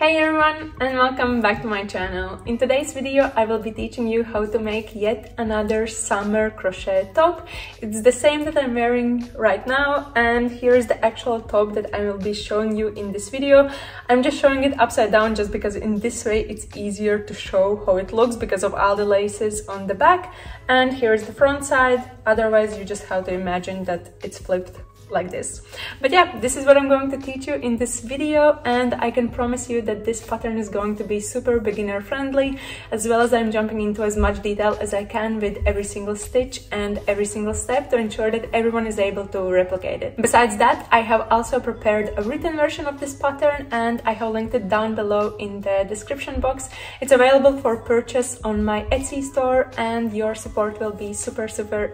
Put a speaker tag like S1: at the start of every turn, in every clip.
S1: Hey everyone, and welcome back to my channel. In today's video I will be teaching you how to make yet another summer crochet top. It's the same that I'm wearing right now, and here's the actual top that I will be showing you in this video. I'm just showing it upside down just because in this way it's easier to show how it looks because of all the laces on the back. And here's the front side, otherwise you just have to imagine that it's flipped like this. But yeah, this is what I'm going to teach you in this video, and I can promise you that this pattern is going to be super beginner friendly, as well as I'm jumping into as much detail as I can with every single stitch and every single step to ensure that everyone is able to replicate it. Besides that, I have also prepared a written version of this pattern and I have linked it down below in the description box. It's available for purchase on my Etsy store, and your support will be super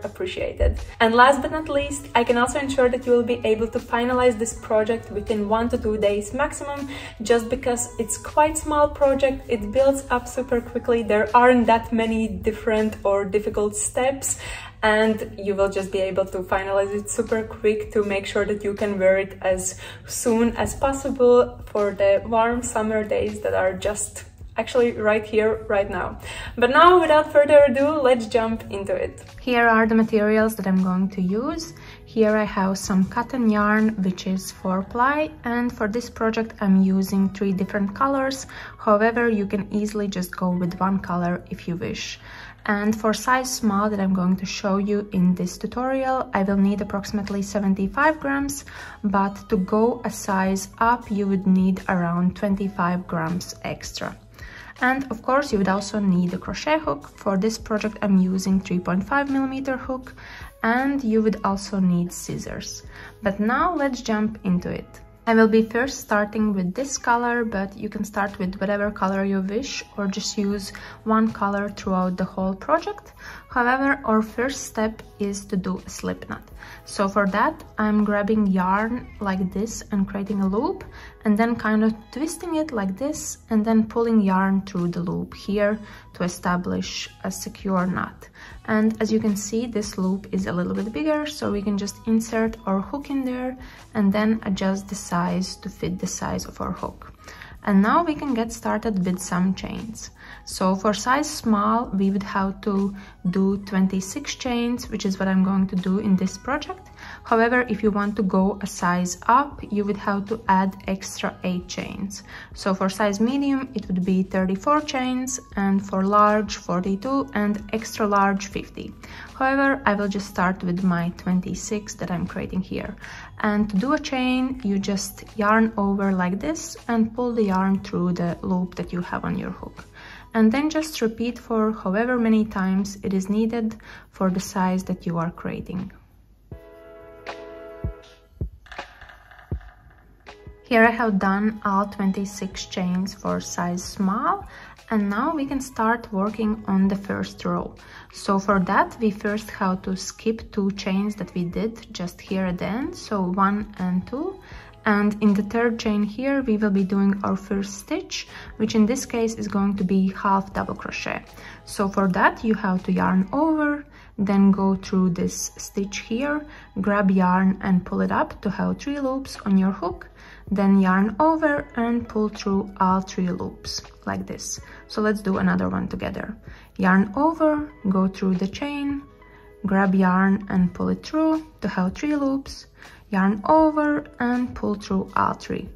S1: appreciated. And last but not least, I can also ensure that you will be able to finalize this project within 1 to 2 days maximum, just because it's quite small project. It builds up super quickly. There aren't that many different or difficult steps, and you will just be able to finalize it super quick to make sure that you can wear it as soon as possible for the warm summer days that are just actually right here, right now. But now, without further ado, let's jump into it. Here are the materials that I'm going to use. Here I have some cotton yarn, which is 4-ply, and for this project I'm using 3 different colors. However, you can easily just go with one color if you wish. And for size small that I'm going to show you in this tutorial, I will need approximately 75 grams, but to go a size up, you would need around 25 grams extra. And of course, you would also need a crochet hook. For this project, I'm using 3.5mm hook, and you would also need scissors. But now let's jump into it. I will be first starting with this color, but you can start with whatever color you wish or just use one color throughout the whole project. However, our first step is to do a slip knot. So for that, I'm grabbing yarn like this and creating a loop, and then kind of twisting it like this, and then pulling yarn through the loop here to establish a secure knot. And as you can see, this loop is a little bit bigger, so we can just insert our hook in there and then adjust the size to fit the size of our hook. And now we can get started with some chains. So for size small, we would have to do 26 chains, which is what I'm going to do in this project. However, if you want to go a size up, you would have to add extra 8 chains. So for size medium, it would be 34 chains, and for large, 42, and extra large, 50. However, I will just start with my 26 that I'm creating here. And to do a chain, you just yarn over like this and pull the yarn through the loop that you have on your hook. And then just repeat for however many times it is needed for the size that you are creating. Here I have done all 26 chains for size small, and now we can start working on the first row. So for that, we first have to skip 2 chains that we did just here at the end, so 1 and 2. And in the third chain here, we will be doing our first stitch, which in this case is going to be half double crochet. So for that, you have to yarn over, then go through this stitch here, grab yarn and pull it up to have 3 loops on your hook, then yarn over and pull through all 3 loops like this. So let's do another one together. Yarn over, go through the chain, grab yarn and pull it through to have 3 loops, yarn over and pull through all 3.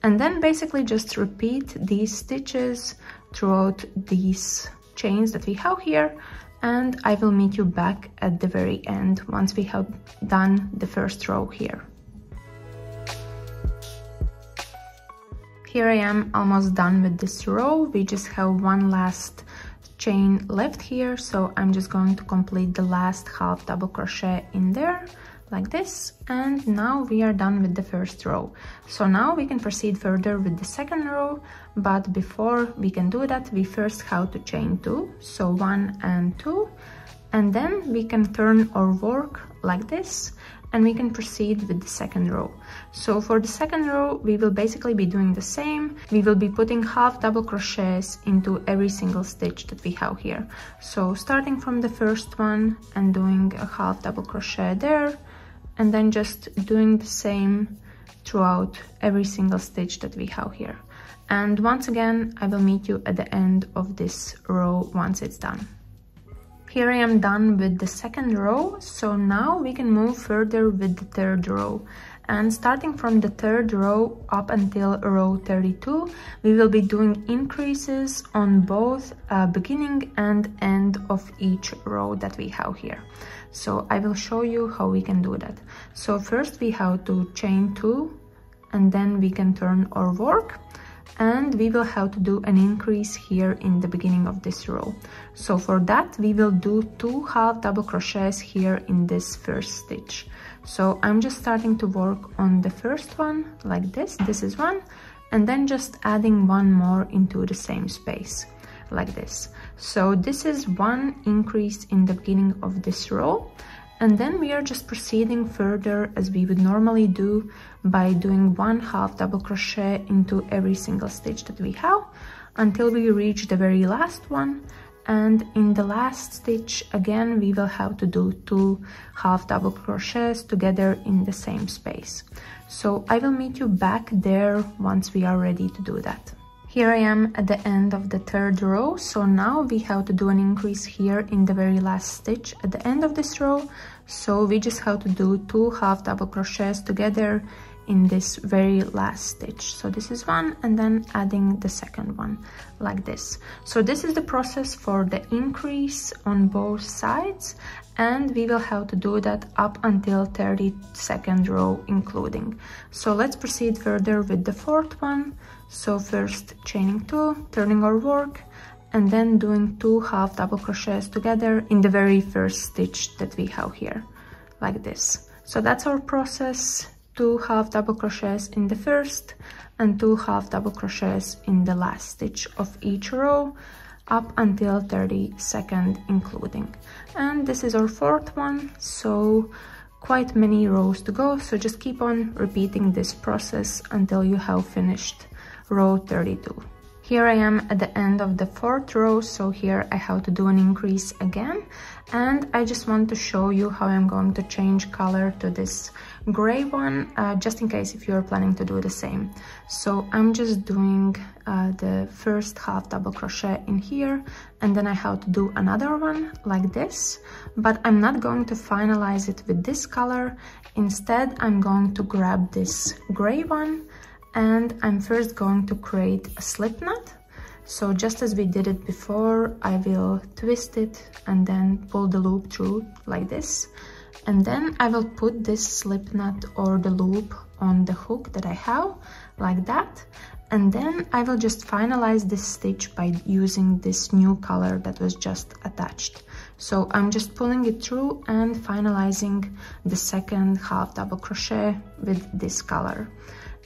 S1: And then basically just repeat these stitches throughout these chains that we have here, and I will meet you back at the very end once we have done the first row here. Here I am almost done with this row. We just have one last chain left here, so I'm just going to complete the last half double crochet in there like this, and now we are done with the first row. So now we can proceed further with the second row, but before we can do that, we first have to chain 2, so 1 and 2, and then we can turn our work like this, and we can proceed with the second row. So for the second row, we will basically be doing the same. We will be putting half double crochets into every single stitch that we have here. So starting from the first one and doing a half double crochet there, and then just doing the same throughout every single stitch that we have here. And once again, I will meet you at the end of this row once it's done. Here I am done with the second row, so now we can move further with the third row. And starting from the third row up until row 32, we will be doing increases on both beginning and end of each row that we have here. So I will show you how we can do that. So first we have to chain 2, and then we can turn our work. And we will have to do an increase here in the beginning of this row. So for that we will do 2 half double crochets here in this first stitch. So I'm just starting to work on the first one like this. This is one, and then just adding one more into the same space like this. So this is one increase in the beginning of this row. And then we are just proceeding further as we would normally do by doing 1 half double crochet into every single stitch that we have until we reach the very last one. And in the last stitch again we will have to do 2 half double crochets together in the same space. So I will meet you back there once we are ready to do that. Here I am at the end of the third row, so now we have to do an increase here in the very last stitch at the end of this row. So we just have to do 2 half double crochets together in this very last stitch. So this is one, and then adding the second one like this. So this is the process for the increase on both sides, and we will have to do that up until 32nd row including. So let's proceed further with the fourth one. So first chaining 2, turning our work, and then doing 2 half double crochets together in the very first stitch that we have here like this. So that's our process: 2 half double crochets in the first and 2 half double crochets in the last stitch of each row up until 32nd including. And this is our fourth one, so quite many rows to go, so just keep on repeating this process until you have finished row 32. Here I am at the end of the fourth row, so here I have to do an increase again, and I just want to show you how I'm going to change color to this gray one, just in case if you're planning to do the same. So I'm just doing the first half double crochet in here, and then I have to do another one like this, but I'm not going to finalize it with this color. Instead, I'm going to grab this gray one, and I'm first going to create a slip knot. So just as we did it before, I will twist it and then pull the loop through like this, and then I will put this slip knot or the loop on the hook that I have like that, and then I will just finalize this stitch by using this new color that was just attached. So I'm just pulling it through and finalizing the second half double crochet with this color.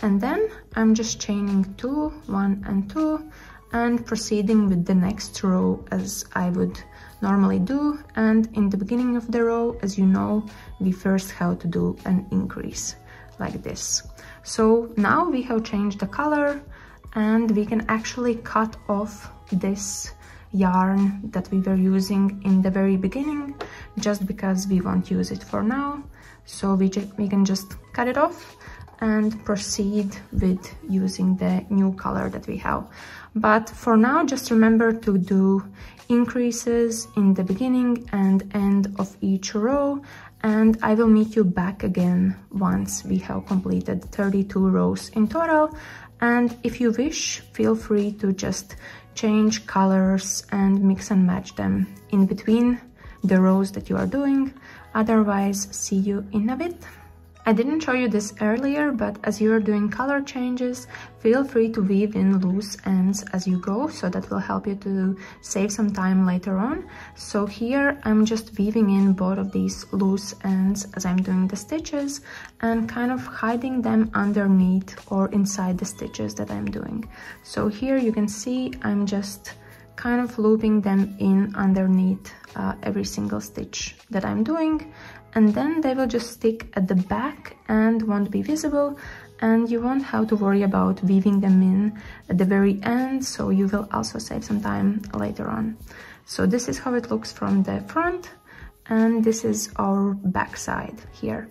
S1: And then I'm just chaining 2, 1 and 2, and proceeding with the next row as I would normally do. And in the beginning of the row, as you know, we first have to do an increase like this. So now we have changed the color, and we can actually cut off this yarn that we were using in the very beginning, just because we won't use it for now. So we can just cut it off and proceed with using the new color that we have. But for now, just remember to do increases in the beginning and end of each row, and I will meet you back again once we have completed 32 rows in total. And if you wish, feel free to just change colors and mix and match them in between the rows that you are doing. Otherwise, see you in a bit. I didn't show you this earlier, but as you're doing color changes, feel free to weave in loose ends as you go, so that will help you to save some time later on. So here I'm just weaving in both of these loose ends as I'm doing the stitches and kind of hiding them underneath or inside the stitches that I'm doing. So here you can see I'm just kind of looping them in underneath every single stitch that I'm doing, and then they will just stick at the back and won't be visible, and you won't have to worry about weaving them in at the very end, so you will also save some time later on. So this is how it looks from the front, and this is our back side here.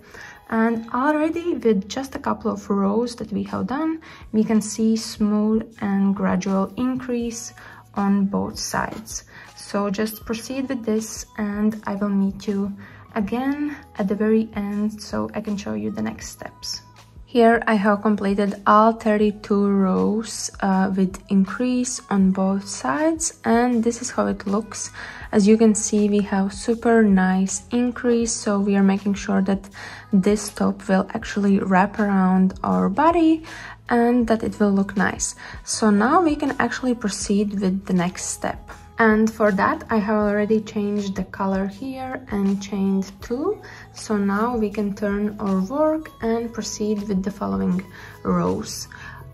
S1: And already with just a couple of rows that we have done, we can see smooth and gradual increase on both sides. So just proceed with this, and I will meet you again at the very end so I can show you the next steps. Here I have completed all 32 rows with increase on both sides, and this is how it looks. As you can see, we have super nice increase, so we are making sure that this top will actually wrap around our body and that it will look nice. So now we can actually proceed with the next step. And for that I have already changed the color here and chained 2. So now we can turn our work and proceed with the following rows.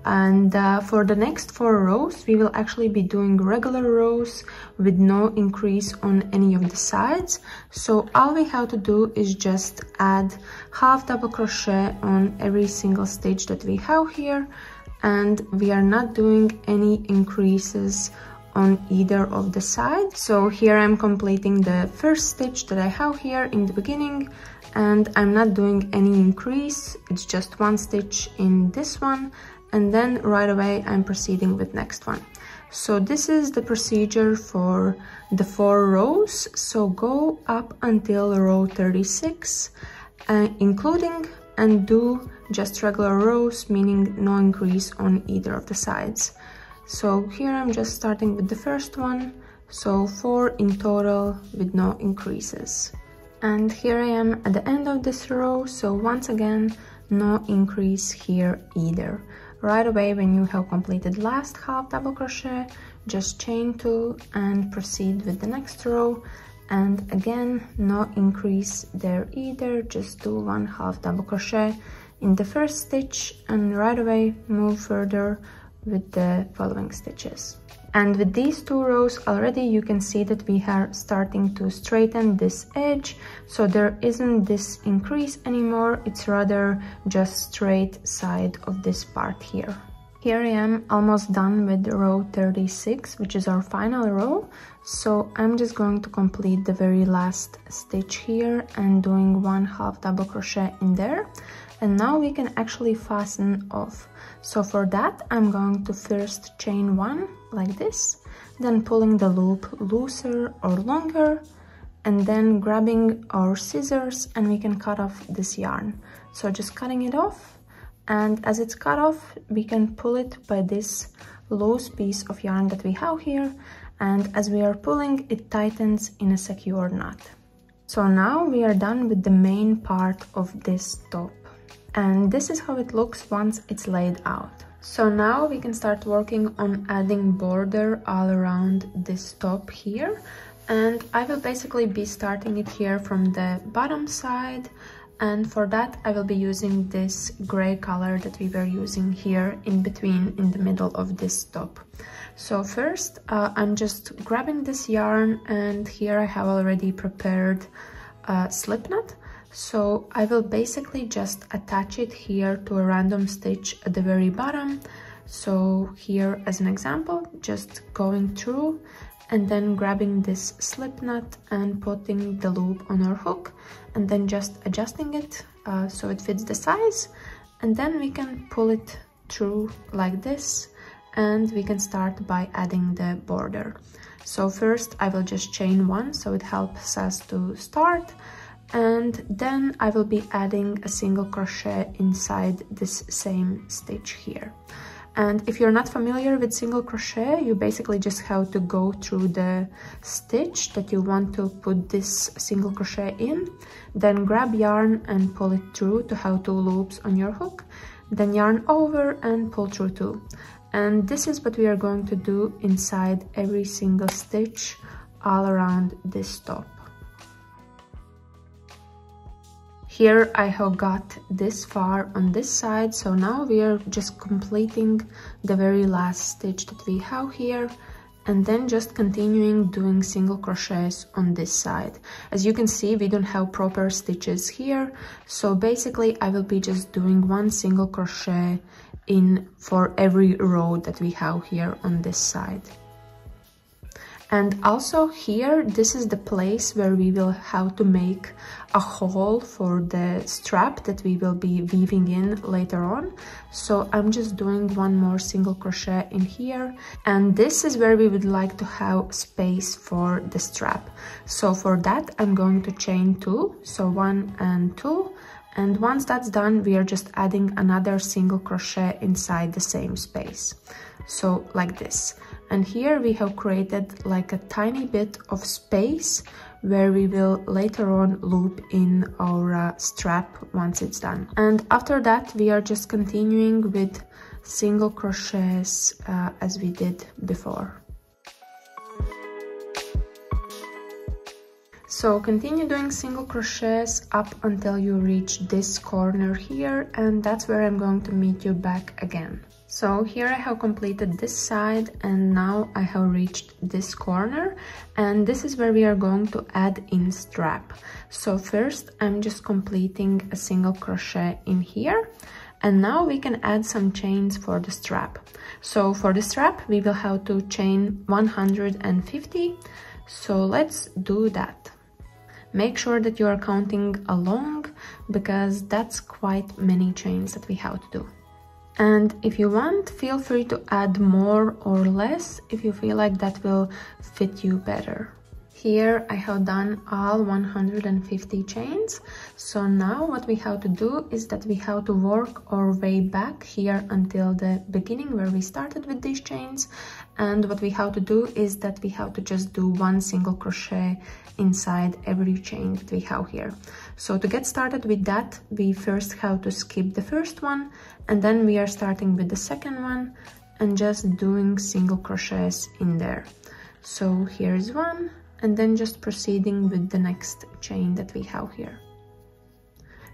S1: And for the next 4 rows we will actually be doing regular rows with no increase on any of the sides. So all we have to do is just add half double crochet on every single stitch that we have here, and we are not doing any increases on either of the sides. So here I'm completing the first stitch that I have here in the beginning, and I'm not doing any increase. It's just 1 stitch in this one, and then right away I'm proceeding with next one. So this is the procedure for the 4 rows. So go up until row 36, including, and do just regular rows, meaning no increase on either of the sides. So here I'm just starting with the first one, so 4 in total with no increases. And here I am at the end of this row, so once again no increase here either. Right away when you have completed last half double crochet, just chain 2 and proceed with the next row, and again no increase there either, just do 1 half double crochet in the first stitch and right away move further with the following stitches. And with these 2 rows already you can see that we are starting to straighten this edge, so there isn't this increase anymore, it's rather just straight side of this part here. Here I am almost done with row 36, which is our final row. So I'm just going to complete the very last stitch here and doing 1 half double crochet in there. And now we can actually fasten off. So for that I'm going to first chain 1 like this, then pulling the loop looser or longer, and then grabbing our scissors and we can cut off this yarn. So just cutting it off, and as it's cut off we can pull it by this loose piece of yarn that we have here, and as we are pulling it tightens in a secure knot. So now we are done with the main part of this top, and this is how it looks once it's laid out. So now we can start working on adding border all around this top here, and I will basically be starting it here from the bottom side, and for that I will be using this gray color that we were using here in between, in the middle of this top. So first I'm just grabbing this yarn, and here I have already prepared a slip knot. So I will basically just attach it here to a random stitch at the very bottom. So here as an example, just going through and then grabbing this slip knot and putting the loop on our hook, and then just adjusting it so it fits the size, and then we can pull it through like this, and we can start by adding the border. So first I will just chain 1 so it helps us to start, and then I will be adding a single crochet inside this same stitch here. And if you're not familiar with single crochet, you basically just have to go through the stitch that you want to put this single crochet in, then grab yarn and pull it through to have 2 loops on your hook, then yarn over and pull through 2. And this is what we are going to do inside every single stitch all around this top. Here I have got this far on this side, so now we are just completing the very last stitch that we have here, and then just continuing doing single crochets on this side. As you can see, we don't have proper stitches here, so basically I will be just doing 1 single crochet in for every row that we have here on this side. And also here, this is the place where we will have to make a hole for the strap that we will be weaving in later on. So I'm just doing one more single crochet in here, and this is where we would like to have space for the strap. So for that I'm going to chain 2, so 1 and 2, and once that's done we are just adding another single crochet inside the same space, so like this. And here we have created like a tiny bit of space where we will later on loop in our strap once it's done. And after that we are just continuing with single crochets as we did before. So continue doing single crochets up until you reach this corner here, and that's where I'm going to meet you back again. So here I have completed this side, and now I have reached this corner, and this is where we are going to add in strap. So first I'm just completing a single crochet in here, and now we can add some chains for the strap. So for the strap we will have to chain 150, so let's do that. Make sure that you are counting along, because that's quite many chains that we have to do. And if you want, feel free to add more or less if you feel like that will fit you better. Here I have done all 150 chains. So now what we have to do is that we have to work our way back here until the beginning where we started with these chains. And what we have to do is that we have to just do one single crochet inside every chain that we have here. So to get started with that, we first have to skip the first one, and then we are starting with the second one and just doing single crochets in there. So here's one, and then just proceeding with the next chain that we have here.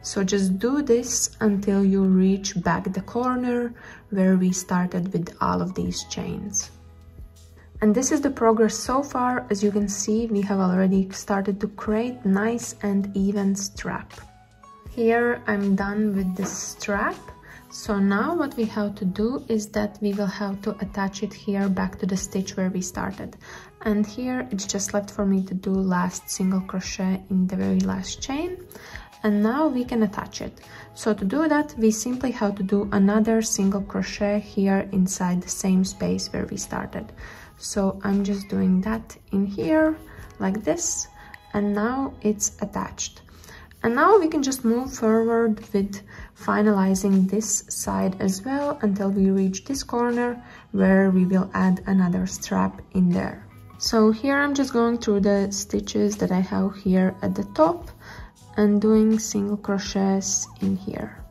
S1: So just do this until you reach back the corner where we started with all of these chains. And this is the progress so far. As you can see, we have already started to create nice and even strap. Here I'm done with this strap. So now what we have to do is that we will have to attach it here back to the stitch where we started. And here it's just left for me to do last single crochet in the very last chain. And now we can attach it. So to do that, we simply have to do another single crochet here inside the same space where we started. So I'm just doing that in here like this, and now it's attached. And now we can just move forward with finalizing this side as well until we reach this corner where we will add another strap in there. So here I'm just going through the stitches that I have here at the top and doing single crochets in here.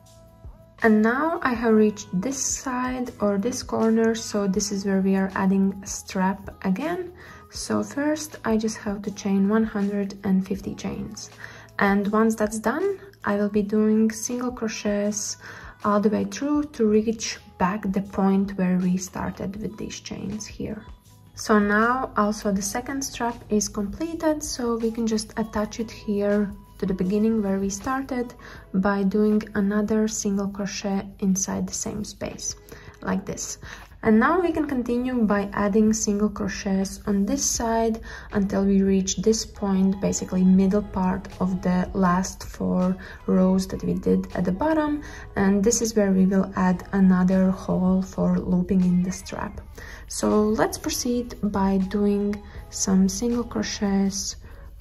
S1: And now I have reached this side or this corner, so this is where we are adding a strap again. So first I just have to chain 150 chains, and once that's done I will be doing single crochets all the way through to reach back the point where we started with these chains here. So now also the second strap is completed, so we can just attach it here to the beginning where we started by doing another single crochet inside the same space like this. And now we can continue by adding single crochets on this side until we reach this point, basically middle part of the last 4 rows that we did at the bottom, and this is where we will add another hole for looping in the strap. So let's proceed by doing some single crochets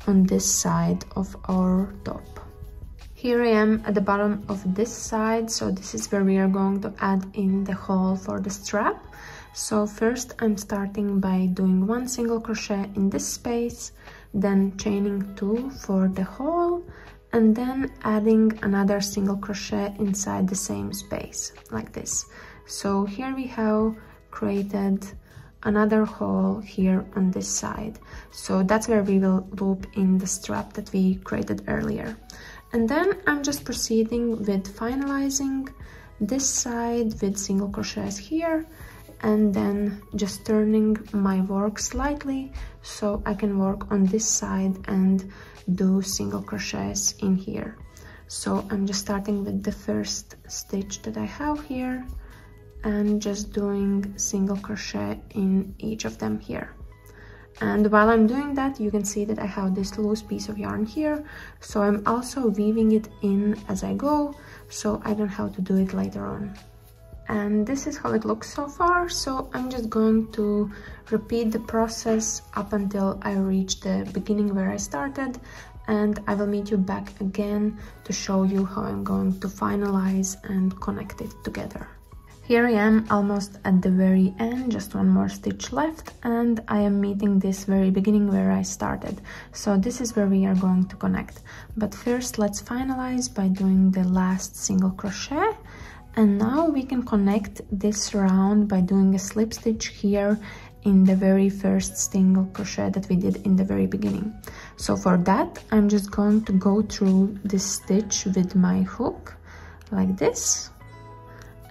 S1: on this side of our top. Here I am at the bottom of this side, so this is where we are going to add in the hole for the strap. So first I'm starting by doing 1 single crochet in this space, then chaining 2 for the hole, and then adding another single crochet inside the same space like this. So here we have created another hole here on this side, so that's where we will loop in the strap that we created earlier. And then I'm just proceeding with finalizing this side with single crochets here, and then just turning my work slightly so I can work on this side and do single crochets in here. So I'm just starting with the first stitch that I have here and just doing single crochet in each of them here. And while I'm doing that, you can see that I have this loose piece of yarn here, so I'm also weaving it in as I go, so I don't have to do it later on. And this is how it looks so far, so I'm just going to repeat the process up until I reach the beginning where I started, and I will meet you back again to show you how I'm going to finalize and connect it together. Here I am almost at the very end, just one more stitch left, and I am meeting this very beginning where I started. So this is where we are going to connect. But first let's finalize by doing the last single crochet. And now we can connect this round by doing a slip stitch here in the very first single crochet that we did in the very beginning. So for that, I'm just going to go through this stitch with my hook like this.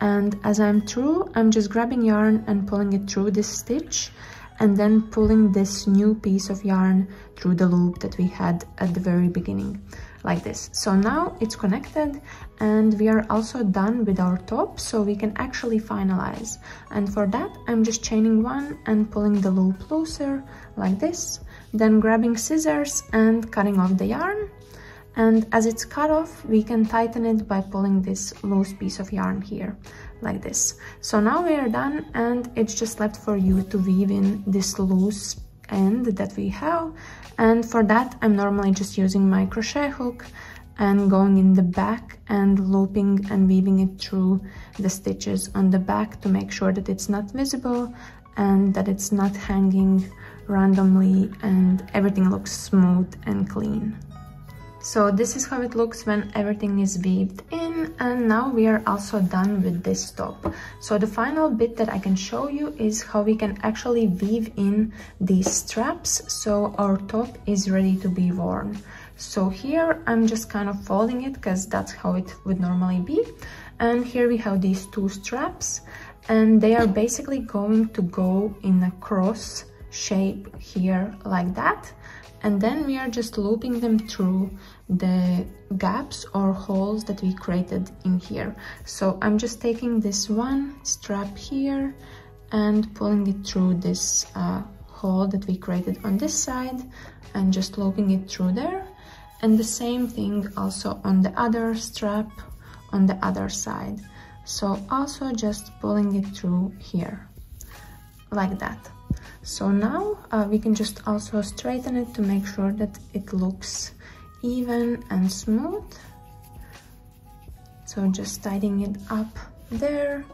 S1: And as I'm through, I'm just grabbing yarn and pulling it through this stitch, and then pulling this new piece of yarn through the loop that we had at the very beginning, like this. So now it's connected, and we are also done with our top, so we can actually finalize. And for that, I'm just chaining one and pulling the loop looser, like this, then grabbing scissors and cutting off the yarn. And as it's cut off, we can tighten it by pulling this loose piece of yarn here, like this. So now we are done, and it's just left for you to weave in this loose end that we have. And for that, I'm normally just using my crochet hook and going in the back and looping and weaving it through the stitches on the back to make sure that it's not visible and that it's not hanging randomly and everything looks smooth and clean. So this is how it looks when everything is weaved in, and now we are also done with this top. So the final bit that I can show you is how we can actually weave in these straps so our top is ready to be worn. So here I'm just kind of folding it because that's how it would normally be. And here we have these two straps, and they are basically going to go in a cross shape here like that. And then we are just looping them through the gaps or holes that we created in here. So I'm just taking this one strap here and pulling it through this hole that we created on this side and just looping it through there. And the same thing also on the other strap on the other side. So also just pulling it through here like that. So now we can just also straighten it to make sure that it looks even and smooth. So just tidying it up there,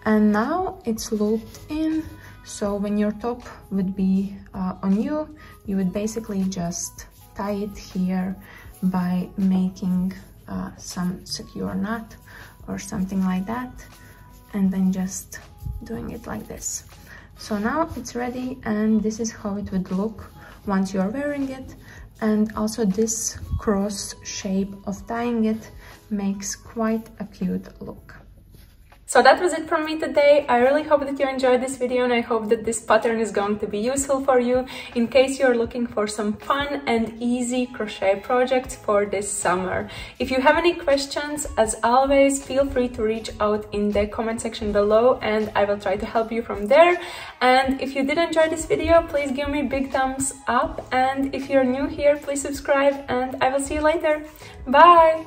S1: and now it's looped in. So when your top would be on you, you would basically just tie it here by making some secure knot or something like that, and then just doing it like this. So now it's ready, and this is how it would look once you're wearing it. And also this cross shape of tying it makes quite a cute look. So that was it from me today. I really hope that you enjoyed this video, and I hope that this pattern is going to be useful for you in case you're looking for some fun and easy crochet projects for this summer. If you have any questions, as always, feel free to reach out in the comment section below and I will try to help you from there. And if you did enjoy this video, please give me a big thumbs up, and if you're new here, please subscribe, and I will see you later. Bye!